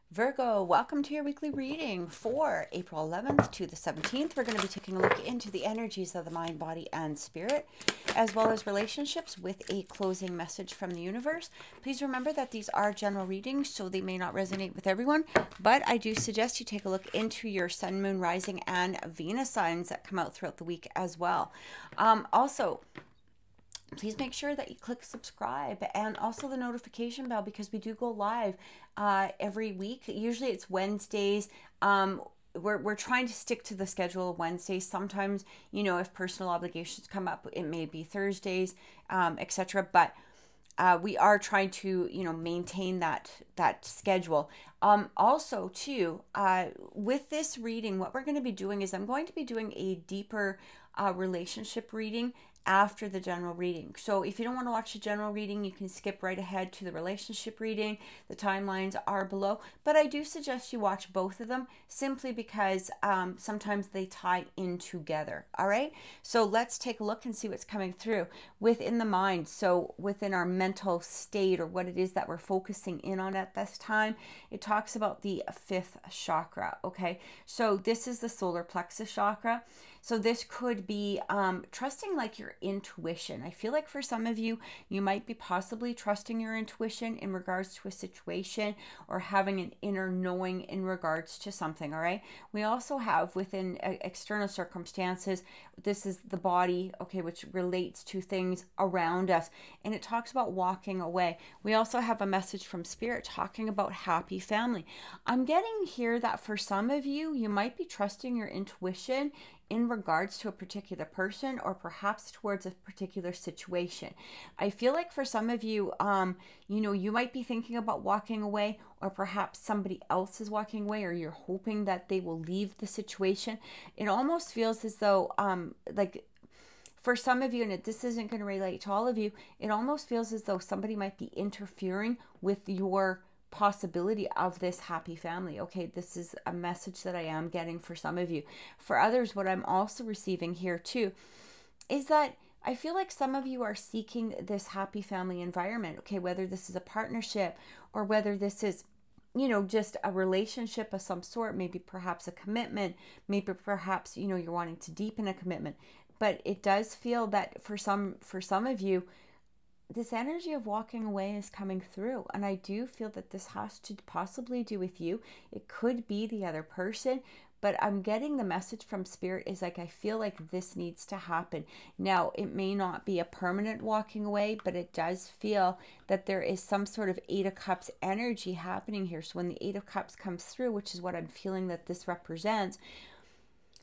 Virgo, welcome to your weekly reading for April 11th to the 17th. We're going to be taking a look into the energies of the mind, body, and spirit, as well as relationships with a closing message from the universe. Please remember that these are general readings, so they may not resonate with everyone, but I do suggest you take a look into your sun, moon, rising, and Venus signs that come out throughout the week as well. Also, please make sure that you click subscribe and also the notification bell, because we do go live every week. Usually it's Wednesdays. We're trying to stick to the schedule of Wednesdays. Sometimes, if personal obligations come up, it may be Thursdays, etc. But we are trying to, maintain that schedule. Also, too, with this reading, what we're going to be doing is I'm going to be doing a deeper relationship reading after the general reading. So if you don't want to watch the general reading, you can skip right ahead to the relationship reading. The timelines are below, but I do suggest you watch both of them, simply because sometimes they tie in together. All right, so let's take a look and see what's coming through within the mind. So within our mental state, or what it is that we're focusing in on at this time, it talks about the fifth chakra. Okay, so this is the solar plexus chakra. So this could be trusting like your intuition. I feel like for some of you, you might be possibly trusting your intuition in regards to a situation, or having an inner knowing in regards to something, all right? We also have within external circumstances, this is the body, okay, which relates to things around us. And it talks about walking away. We also have a message from Spirit talking about happy family. I'm getting here that for some of you, you might be trusting your intuition in regards to a particular person, or perhaps towards a particular situation. I feel like for some of you, you might be thinking about walking away, or perhaps somebody else is walking away, or you're hoping that they will leave the situation. It almost feels as though, like, for some of you, and this isn't going to relate to all of you, it almost feels as though somebody might be interfering with your possibility of this happy family. Okay, this is a message that I am getting for some of you. For others, what I'm also receiving here too is that I feel like some of you are seeking this happy family environment. Okay, whether this is a partnership, or whether this is, just a relationship of some sort, maybe perhaps a commitment, maybe perhaps, you're wanting to deepen a commitment. But it does feel that for some of you, this energy of walking away is coming through. And I do feel that this has to possibly do with you. It could be the other person, but I'm getting the message from Spirit is like, I feel like this needs to happen. Now, it may not be a permanent walking away, but it does feel that there is some sort of Eight of Cups energy happening here. So when the Eight of Cups comes through, which is what I'm feeling that this represents,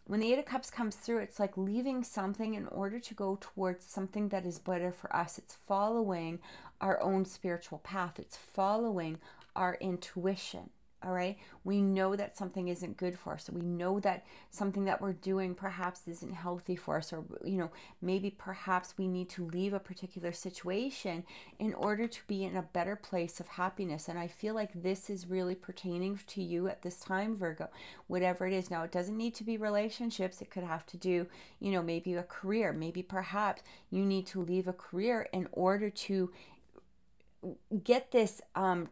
when the Eight of Cups comes through, it's like leaving something in order to go towards something that is better for us. It's following our own spiritual path. It's following our intuition. All right. We know that something isn't good for us. So we know that something that we're doing perhaps isn't healthy for us, or, maybe perhaps we need to leave a particular situation in order to be in a better place of happiness. And I feel like this is really pertaining to you at this time, Virgo, whatever it is. Now, it doesn't need to be relationships. It could have to do, maybe a career. Maybe perhaps you need to leave a career in order to get this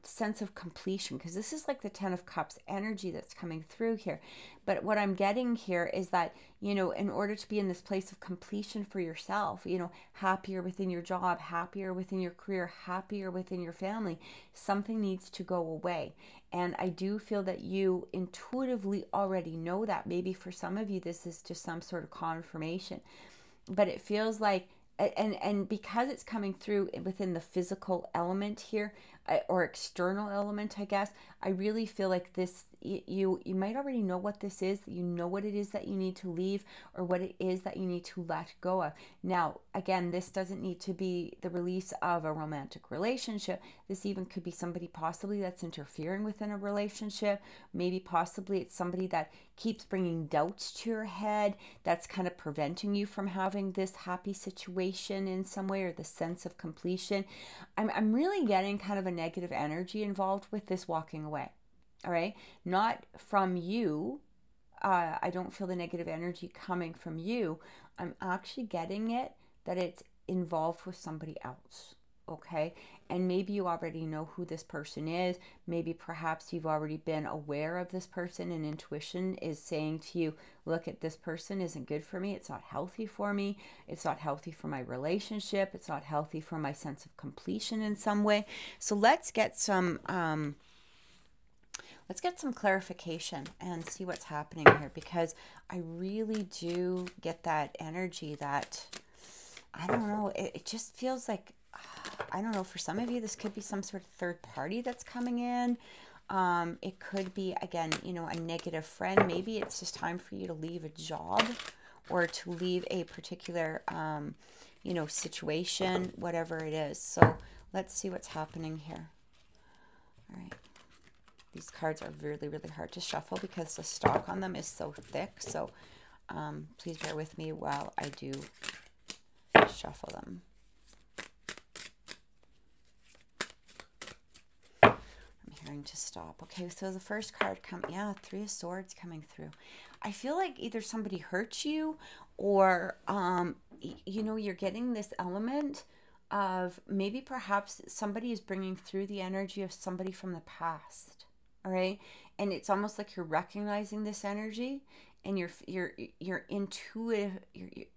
sense of completion, because this is like the Ten of Cups energy that's coming through here. But what I'm getting here is that, in order to be in this place of completion for yourself, happier within your job, happier within your career, happier within your family, something needs to go away. And I do feel that you intuitively already know that. Maybe for some of you, this is just some sort of confirmation, but it feels like, and because it's coming through within the physical element here, or external element, I guess, I really feel like this, you might already know what this is. You know what it is that you need to leave, or what it is that you need to let go of. Now, again, this doesn't need to be the release of a romantic relationship. This even could be somebody possibly that's interfering within a relationship. Maybe possibly it's somebody that keeps bringing doubts to your head, that's kind of preventing you from having this happy situation in some way, or the sense of completion. I'm really getting kind of a negative energy involved with this walking away. All right, not from you. I don't feel the negative energy coming from you. I'm actually getting it that it's involved with somebody else. okay? And maybe you already know who this person is. Maybe perhaps you've already been aware of this person, and intuition is saying to you, look, at this person isn't good for me. It's not healthy for me. It's not healthy for my relationship. It's not healthy for my sense of completion in some way. So let's get some clarification and see what's happening here, because I really do get that energy that, I don't know, it just feels like, I don't know, for some of you, this could be some sort of third party that's coming in. It could be, again, you know, a negative friend. Maybe it's just time for you to leave a job or to leave a particular, you know, situation, whatever it is. So let's see what's happening here. All right. These cards are really, really hard to shuffle because the stock on them is so thick. So please bear with me while I do shuffle them. I'm hearing to stop. Okay, so the first card yeah, Three of Swords coming through. I feel like either somebody hurts you or, you know, you're getting this element of maybe perhaps somebody is bringing through the energy of somebody from the past. All right. And it's almost like you're recognizing this energy, and you're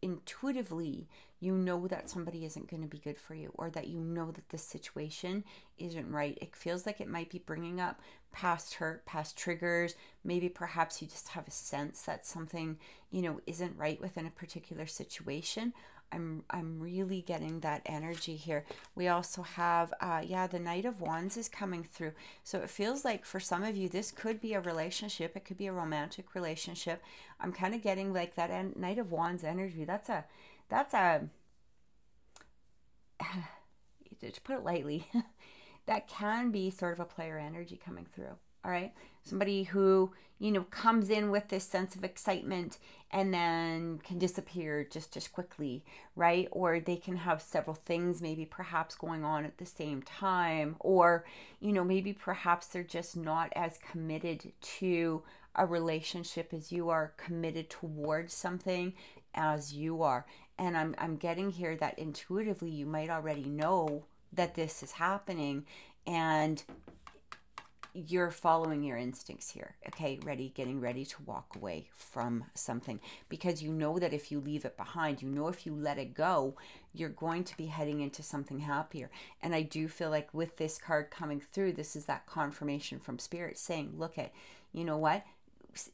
intuitively, you know that somebody isn't going to be good for you, or that you know that this situation isn't right. It feels like it might be bringing up past hurt, past triggers. Maybe perhaps you just have a sense that something, you know, isn't right within a particular situation. I'm really getting that energy here. We also have, yeah, the Knight of Wands is coming through. So it feels like for some of you, this could be a relationship. It could be a romantic relationship. I'm kind of getting like that Knight of Wands energy. That's a, to put it lightly, that can be sort of a player energy coming through. All right. Somebody who, you know, comes in with this sense of excitement and then can disappear just as quickly, right? Or they can have several things maybe perhaps going on at the same time, or, you know, maybe perhaps they're just not as committed to a relationship as you are, committed towards something as you are. And I'm getting here that intuitively you might already know that this is happening, and you're following your instincts here, okay? Getting ready to walk away from something, because you know that if you leave it behind, you know, if you let it go, you're going to be heading into something happier. And I do feel like with this card coming through, this is that confirmation from Spirit saying, look at, you know what?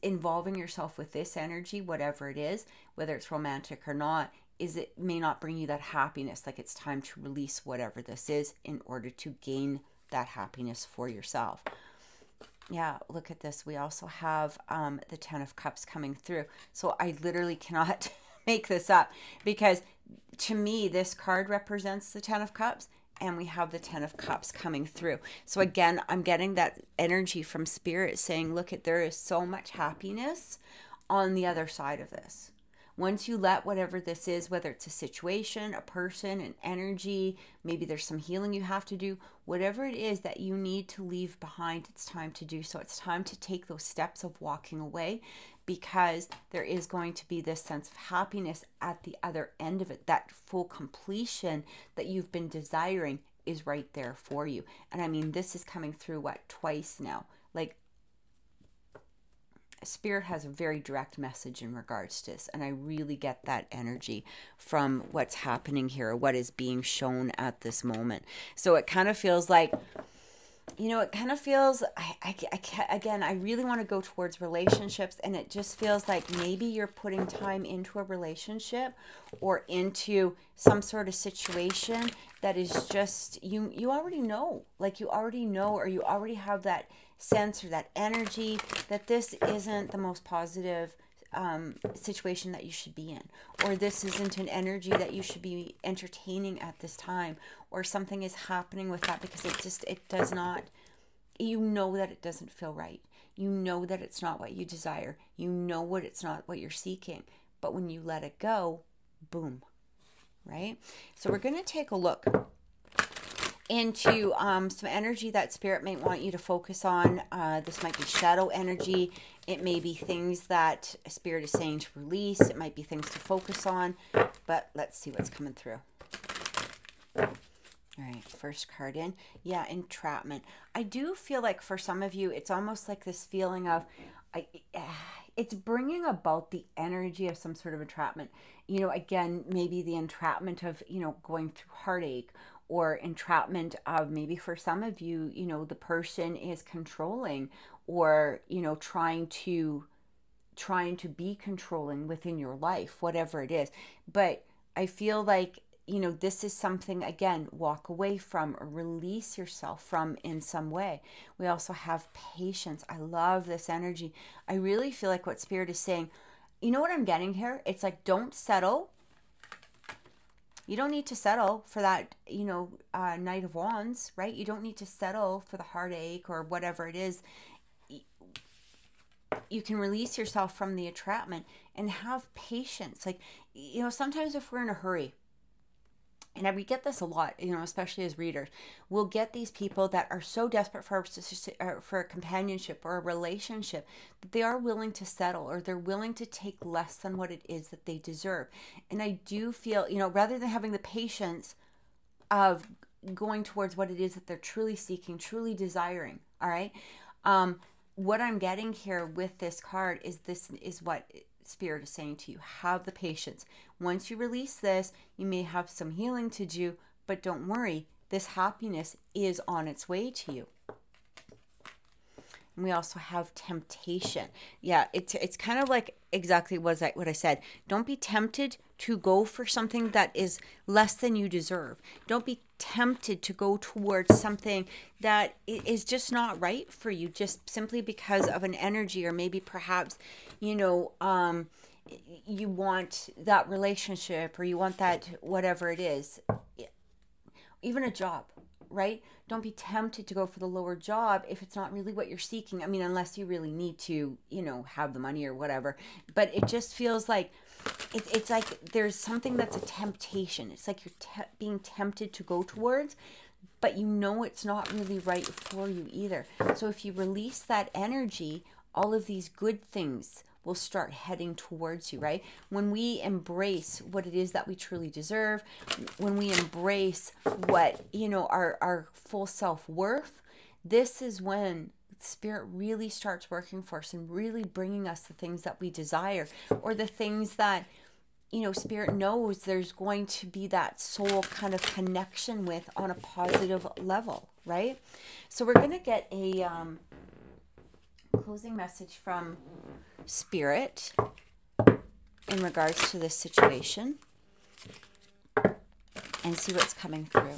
Involving yourself with this energy, whatever it is, whether it's romantic or not, it may not bring you that happiness. Like, it's time to release whatever this is in order to gain that happiness for yourself. Yeah, look at this. We also have the Ten of Cups coming through. So I literally cannot make this up, because to me, this card represents the Ten of Cups, and we have the Ten of Cups coming through. So again, I'm getting that energy from Spirit saying, look, there is so much happiness on the other side of this. Once you let whatever this is, whether it's a situation, a person, an energy, maybe there's some healing you have to do, whatever it is that you need to leave behind, it's time to do so. It's time to take those steps of walking away, because there is going to be this sense of happiness at the other end of it. That full completion that you've been desiring is right there for you. And I mean, this is coming through, what, twice now? Like, Spirit has a very direct message in regards to this, and I really get that energy from what's happening here, what is being shown at this moment. So it kind of feels like, you know, it kind of feels, again, I really want to go towards relationships, and it just feels like maybe you're putting time into a relationship or into some sort of situation that is just, you already know, like you already know, or you already have that sense or that energy that this isn't the most positive situation that you should be in, or this isn't an energy that you should be entertaining at this time, or something is happening with that, because it does not, you know that it doesn't feel right. You know that it's not what you desire. You know it's not what you're seeking. But when you let it go, boom, right? So we're going to take a look into some energy that Spirit might want you to focus on. This might be shadow energy. It may be things that Spirit is saying to release. It might be things to focus on. But let's see what's coming through. All right, first card in. Yeah, entrapment. I do feel like for some of you, it's almost like this feeling of, I, it's bringing about the energy of some sort of entrapment. You know, again, maybe the entrapment of, you know, going through heartache, or entrapment of maybe for some of you, you know, the person is controlling, or, you know, trying to be controlling within your life, whatever it is. But I feel like, you know, this is something, again, walk away from or release yourself from in some way. We also have patience. I love this energy. I really feel like what Spirit is saying, you know what I'm getting here? It's like, don't settle. You don't need to settle for that, you know, Knight of Wands, right? You don't need to settle for the heartache or whatever it is. You can release yourself from the entrapment and have patience. Like, you know, sometimes if we're in a hurry, and we get this a lot, you know, especially as readers, we'll get these people that are so desperate for a companionship or a relationship that they are willing to settle, or they're willing to take less than what it is that they deserve. And I do feel, you know, rather than having the patience of going towards what it is that they're truly seeking, truly desiring, all right? What I'm getting here with this card is what Spirit is saying to you. Have the patience. Once you release this, you may have some healing to do, but don't worry, this happiness is on its way to you. And we also have temptation. Yeah, it's kind of like exactly what I said. Don't be tempted to go for something that is less than you deserve. Don't be tempted to go towards something that is just not right for you, just simply because of an energy, or maybe perhaps, you know, you want that relationship, or you want that whatever it is, even a job, right? Don't be tempted to go for the lower job if it's not really what you're seeking. I mean, unless you really need to, you know, have the money or whatever. But it just feels like it's like there's something that's a temptation. It's like you're being tempted to go towards, but you know it's not really right for you either. So if you release that energy, all of these good things will start heading towards you, right? When we embrace what it is that we truly deserve, when we embrace what, you know, our full self-worth, this is when Spirit really starts working for us and really bringing us the things that we desire, or the things that, you know, Spirit knows there's going to be that soul kind of connection with on a positive level, right? So we're going to get a closing message from Spirit in regards to this situation, and see what's coming through.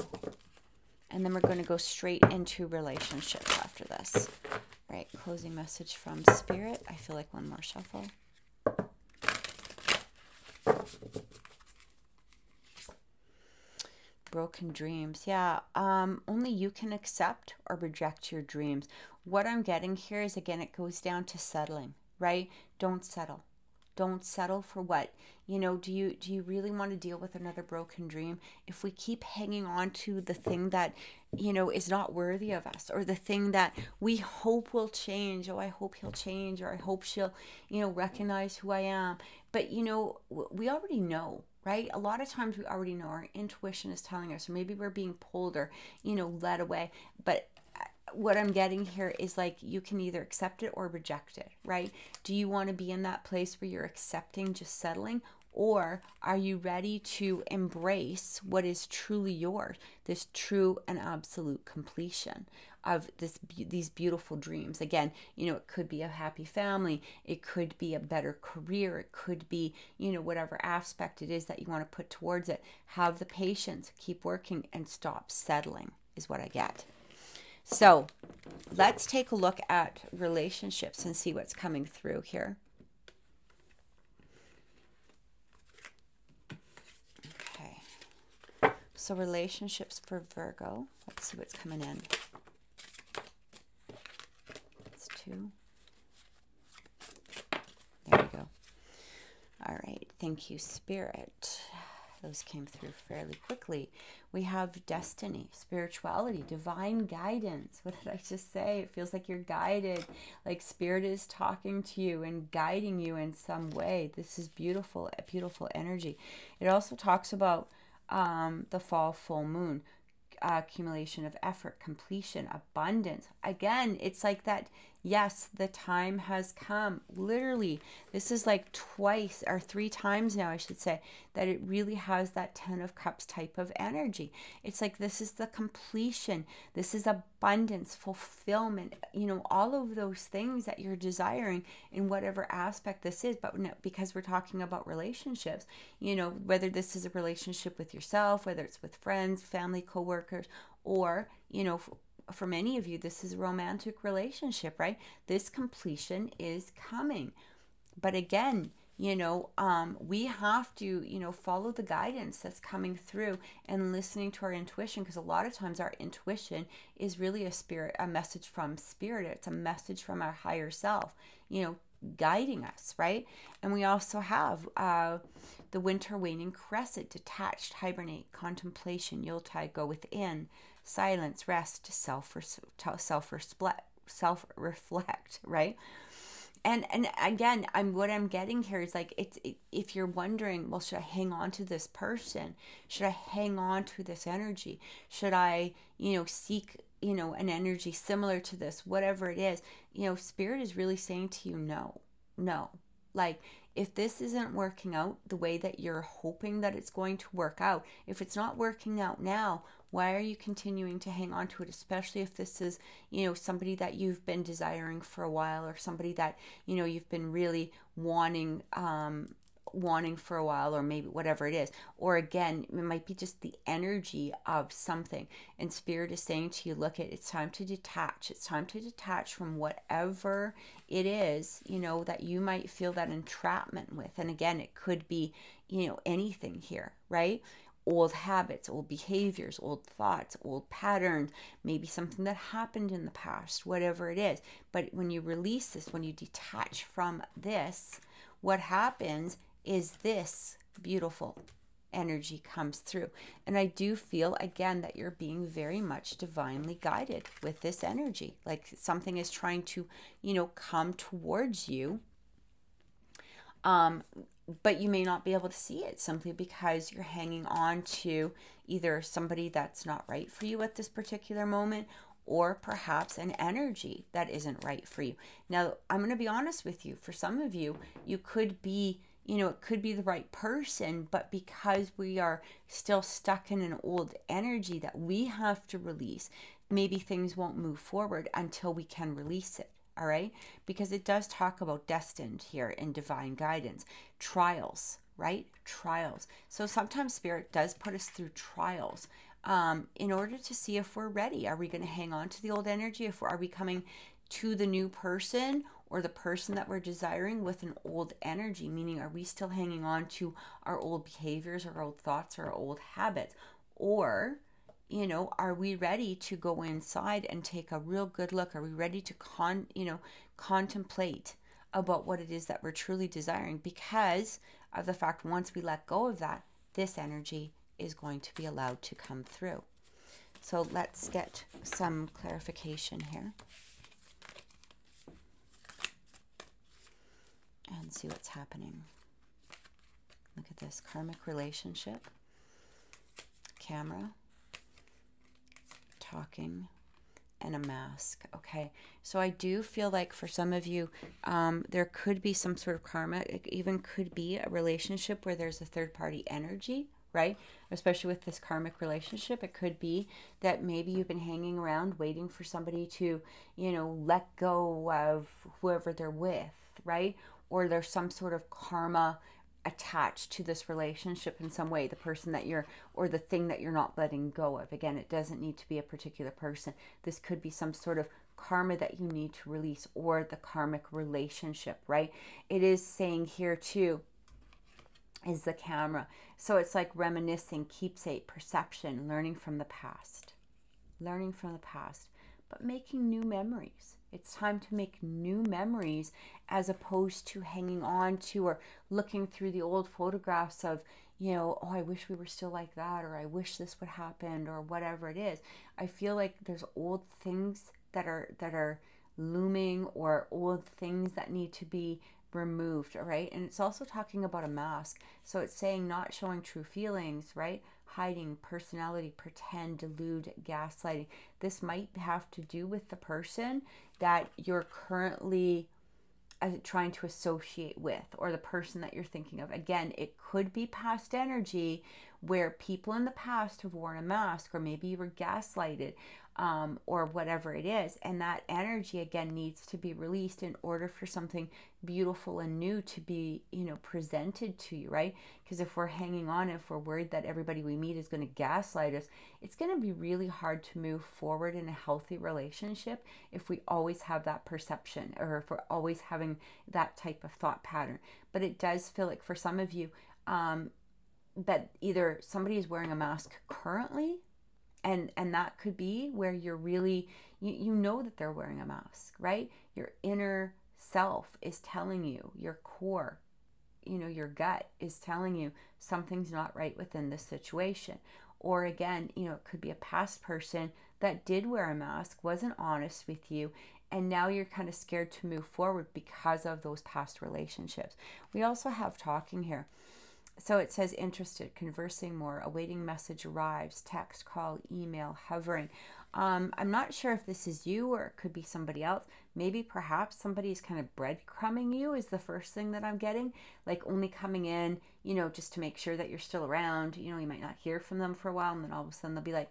And then we're going to go straight into relationships after this. All right, closing message from Spirit. I feel like one more shuffle. Broken dreams. Yeah, only you can accept or reject your dreams. What I'm getting here is, again, it goes down to settling, right? Don't settle. Don't settle for what, you know, do you really want to deal with another broken dream? If we keep hanging on to the thing that, you know, is not worthy of us, or the thing that we hope will change, oh, I hope he'll change, or I hope she'll, you know, recognize who I am. But, you know, we already know, right? A lot of times we already know. Our intuition is telling us, or maybe we're being pulled, or, you know, led away. But what I'm getting here is like, you can either accept it or reject it, right? Do you want to be in that place where you're accepting, just settling? Or are you ready to embrace what is truly yours, this true and absolute completion of these beautiful dreams? Again, you know, it could be a happy family, it could be a better career, it could be, you know, whatever aspect it is that you want to put towards it. Have the patience, keep working, and stop settling is what I get. So let's take a look at relationships and see what's coming through here. Okay. So relationships for Virgo. Let's see what's coming in. It's 2. There we go. All right. Thank you, Spirit. Those came through fairly quickly. We have destiny, spirituality, divine guidance. What did I just say? It feels like you're guided, like Spirit is talking to you and guiding you in some way. This is beautiful, a beautiful energy. It also talks about the fall full moon. accumulation of effort, completion, abundance. Again, it's like that. Yes, the time has come. Literally, this is like twice or three times now, I should say, that it really has that 10 of Cups type of energy. It's like this is the completion. This is abundance, fulfillment, you know, all of those things that you're desiring in whatever aspect this is. But no, because we're talking about relationships, you know, whether this is a relationship with yourself, whether it's with friends, family, coworkers, or, you know, for many of you, this is a romantic relationship, right? This completion is coming. But again, you know, we have to, you know, follow the guidance that's coming through and listening to our intuition, because a lot of times our intuition is really a message from spirit. It's a message from our higher self, you know, guiding us, right? And we also have the winter waning crescent, detached, hibernate, contemplation, Yuletide, go within, silence, rest, self-reflect, right? And again, what I'm getting here is like, if you're wondering, well, should I hang on to this person? Should I hang on to this energy? Should I, you know, seek, you know, an energy similar to this, whatever it is, you know, spirit is really saying to you, no. Like, if this isn't working out the way that you're hoping that it's going to work out, if it's not working out now, why are you continuing to hang on to it? Especially if this is, you know, somebody that you've been desiring for a while, or somebody that, you know, you've been really wanting for a while, or maybe whatever it is. Or again, it might be just the energy of something, and spirit is saying to you, look, it's time to detach. It's time to detach from whatever it is, you know, that you might feel that entrapment with. And again, it could be, you know, anything here, right? Old habits, old behaviors, old thoughts, old patterns, maybe something that happened in the past, whatever it is. But when you release this, when you detach from this, what happens is this beautiful energy comes through. And I do feel, again, that you're being very much divinely guided with this energy. Like something is trying to, you know, come towards you. But you may not be able to see it simply because you're hanging on to either somebody that's not right for you at this particular moment, or perhaps an energy that isn't right for you. Now, I'm going to be honest with you. For some of you, you could be, you know, it could be the right person, but because we are still stuck in an old energy that we have to release, maybe things won't move forward until we can release it. All right, because it does talk about destined here in divine guidance, trials, right? Trials. So sometimes spirit does put us through trials in order to see if we're ready. Are we going to hang on to the old energy? Are we coming to the new person, or the person that we're desiring with an old energy? Meaning, are we still hanging on to our old behaviors, our old thoughts, our old habits? Or, you know, are we ready to go inside and take a real good look? Are we ready to contemplate about what it is that we're truly desiring? Because of the fact, once we let go of that, this energy is going to be allowed to come through. So let's get some clarification here and see what's happening. Look at this karmic relationship, camera, talking, and a mask. Okay, so I do feel like for some of you, there could be some sort of karma. It even could be a relationship where there's a third-party energy, right? Especially with this karmic relationship, it could be that maybe you've been hanging around waiting for somebody to, you know, let go of whoever they're with, right? Or there's some sort of karma attached to this relationship in some way, the person that you're, or the thing that you're not letting go of. Again, it doesn't need to be a particular person. This could be some sort of karma that you need to release, or the karmic relationship, right? It is saying here too, is the camera. So it's like reminiscing, keepsake, perception, learning from the past, but making new memories. It's time to make new memories, as opposed to hanging on to or looking through the old photographs of, you know, oh, I wish we were still like that, or I wish this would happen, or whatever it is. I feel like there's old things that are looming, or old things that need to be removed, all right? And it's also talking about a mask. So it's saying not showing true feelings, right? Hiding, personality, pretend, delude, gaslighting. This might have to do with the person that you're currently trying to associate with, or the person that you're thinking of. Again, it could be past energy where people in the past have worn a mask, or maybe you were gaslighted, or whatever it is. And that energy, again, needs to be released in order for something beautiful and new to be, presented to you, right? Because if we're hanging on, if we're worried that everybody we meet is going to gaslight us, it's going to be really hard to move forward in a healthy relationship if we always have that perception, or if we're always having that type of thought pattern. But it does feel like for some of you, that either somebody is wearing a mask currently, and that could be where you're really, you know that they're wearing a mask, right? Your inner self is telling you, your core, your gut is telling you something's not right within this situation. Or again, it could be a past person that did wear a mask, wasn't honest with you, and now you're kind of scared to move forward because of those past relationships. We also have talking here. So it says interested, conversing more, awaiting message arrives, text, call, email, hovering. I'm not sure if this is you or it could be somebody else. Maybe perhaps somebody's kind of breadcrumbing you is the first thing that I'm getting. Like only coming in, just to make sure that you're still around. You might not hear from them for a while, and then all of a sudden they'll be like,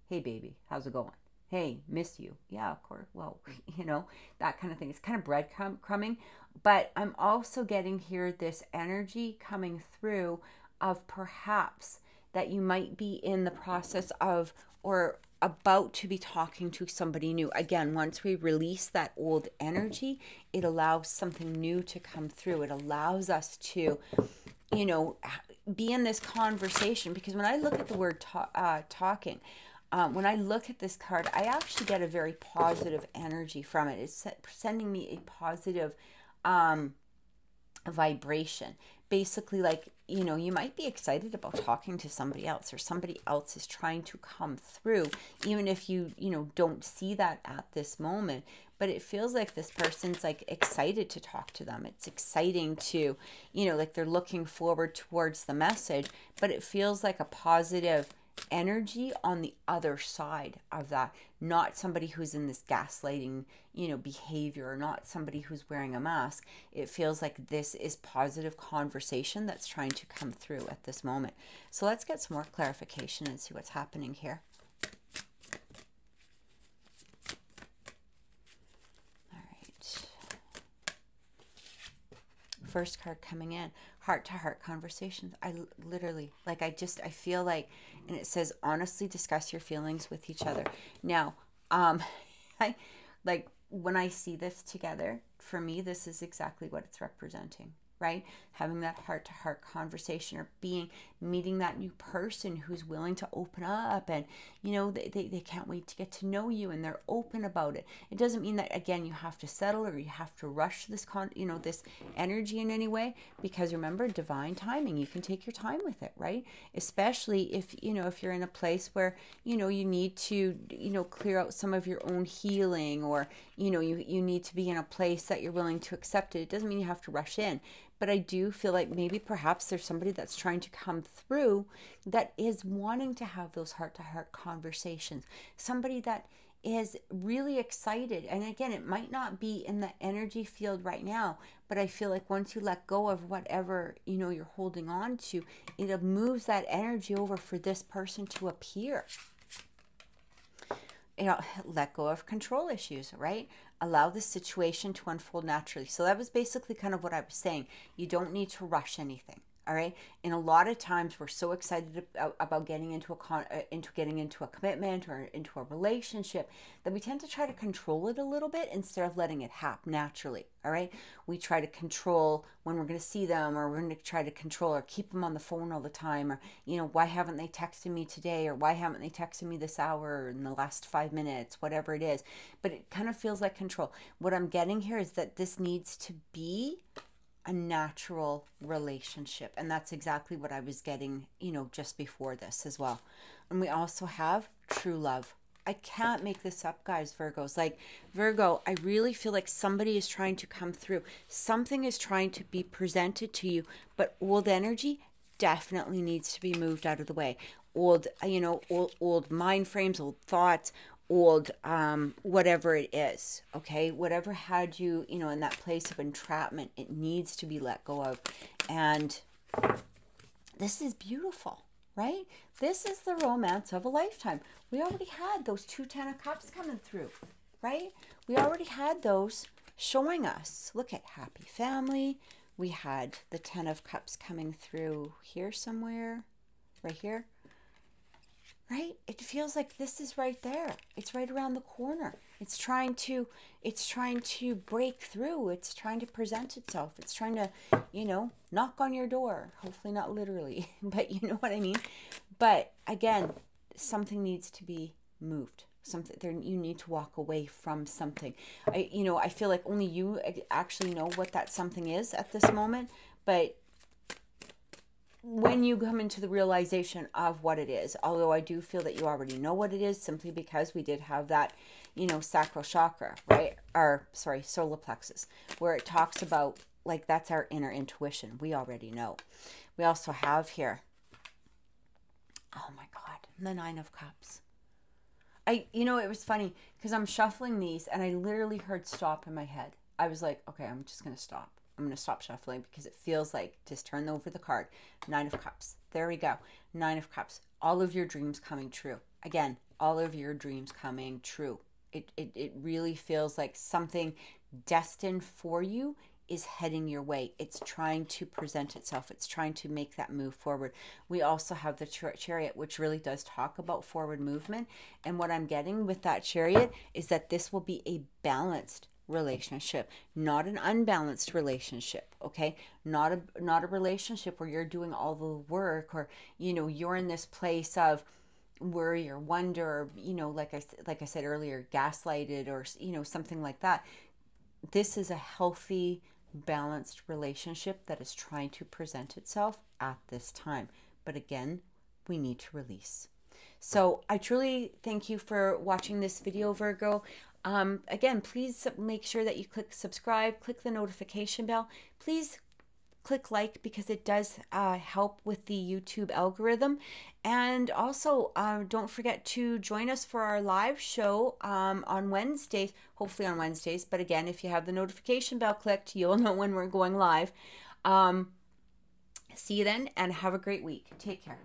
hey baby, how's it going? Hey, miss you. Yeah, of course. Well, that kind of thing. It's kind of breadcrumbing. But I'm also getting here this energy coming through of perhaps that you might be in the process of, or about to be talking to somebody new. Again, once we release that old energy, it allows something new to come through. It allows us to, be in this conversation. Because when I look at the word talking, when I look at this card, I actually get a very positive energy from it. It's sending me a positive vibration. Basically, like, you might be excited about talking to somebody else, or somebody else is trying to come through, even if you don't see that at this moment. But it feels like this person's like excited to talk to them. It's exciting to, like they're looking forward towards the message, but it feels like a positive energy on the other side of that. Not somebody who's in this gaslighting, behavior, or not somebody who's wearing a mask. It feels like this is positive conversation that's trying to come through at this moment. So let's get some more clarification and see what's happening here. All right. First card coming in, heart-to-heart conversations. I literally, like, I feel like, and it says, honestly discuss your feelings with each other. Now, I like, when I see this together, for me, this is exactly what it's representing, right? Having that heart-to-heart conversation, or meeting that new person who's willing to open up, and, they can't wait to get to know you, and they're open about it. It doesn't mean that, again, you have to settle, or you have to rush this this energy in any way, because remember, divine timing, you can take your time with it, right? Especially if, if you're in a place where, you need to, clear out some of your own healing, or, you need to be in a place that you're willing to accept it. It doesn't mean you have to rush in. But I do feel like maybe perhaps there's somebody that's trying to come through that is wanting to have those heart-to-heart conversations. Somebody that is really excited. And again, it might not be in the energy field right now, but I feel like once you let go of whatever, you're holding on to, it moves that energy over for this person to appear. Let go of control issues, right? Allow the situation to unfold naturally. So that was basically kind of what I was saying. You don't need to rush anything. All right. And a lot of times we're so excited about getting into a commitment or into a relationship that we tend to try to control it a little bit instead of letting it happen naturally. All right. We try to control when we're going to see them, or we're going to try to control or keep them on the phone all the time, or, why haven't they texted me today, or why haven't they texted me this hour, or in the last 5 minutes, whatever it is. But it kind of feels like control. What I'm getting here is that this needs to be a natural relationship. And that's exactly what I was getting, just before this as well. And we also have true love I can't make this up, guys, Virgos. Like, Virgo, I really feel like somebody is trying to come through. Something is trying to be presented to you, but old energy definitely needs to be moved out of the way. Old, you know, old mind frames, old thoughts, old whatever it is, okay? Whatever had you, you know, in that place of entrapment, it needs to be let go of. And this is beautiful, right? This is the romance of a lifetime. We already had those 2 Ten of Cups coming through, right? We already had those showing us. Look at happy family. We had the 10 of Cups coming through here somewhere, right here, right? It feels like this is right there. It's right around the corner. It's trying to break through. It's trying to present itself. It's trying to, you know, knock on your door. Hopefully not literally, but you know what I mean? But again, something needs to be moved. Something there, you need to walk away from something. I feel like only you actually know what that something is at this moment, but when you come into the realization of what it is, although I do feel that you already know what it is, simply because we did have that, you know, sacral chakra, right? Or sorry, solar plexus, where it talks about, like, that's our inner intuition. We already know. We also have here, oh my God, the 9 of Cups. You know, it was funny because I'm shuffling these and I literally heard stop in my head. I was like, okay, I'm just going to stop. I'm going to stop shuffling because it feels like just turn over the card. 9 of Cups. There we go. 9 of Cups. All of your dreams coming true. Again, all of your dreams coming true. It really feels like something destined for you is heading your way. It's trying to present itself. It's trying to make that move forward. We also have the Chariot, which really does talk about forward movement. And what I'm getting with that Chariot is that this will be a balanced relationship, not an unbalanced relationship, okay? Not a relationship where you're doing all the work, or, you know, you're in this place of worry or wonder, or, you know, like I said earlier, gaslighted, or, you know, something like that. This is a healthy, balanced relationship that is trying to present itself at this time. But again, we need to release. So I truly thank you for watching this video, Virgo. Again, please make sure that you click subscribe, click the notification bell. Please click like, because it does help with the YouTube algorithm. And also, don't forget to join us for our live show on Wednesdays, hopefully on Wednesdays. But again, if you have the notification bell clicked, you'll know when we're going live. See you then, and have a great week. Take care.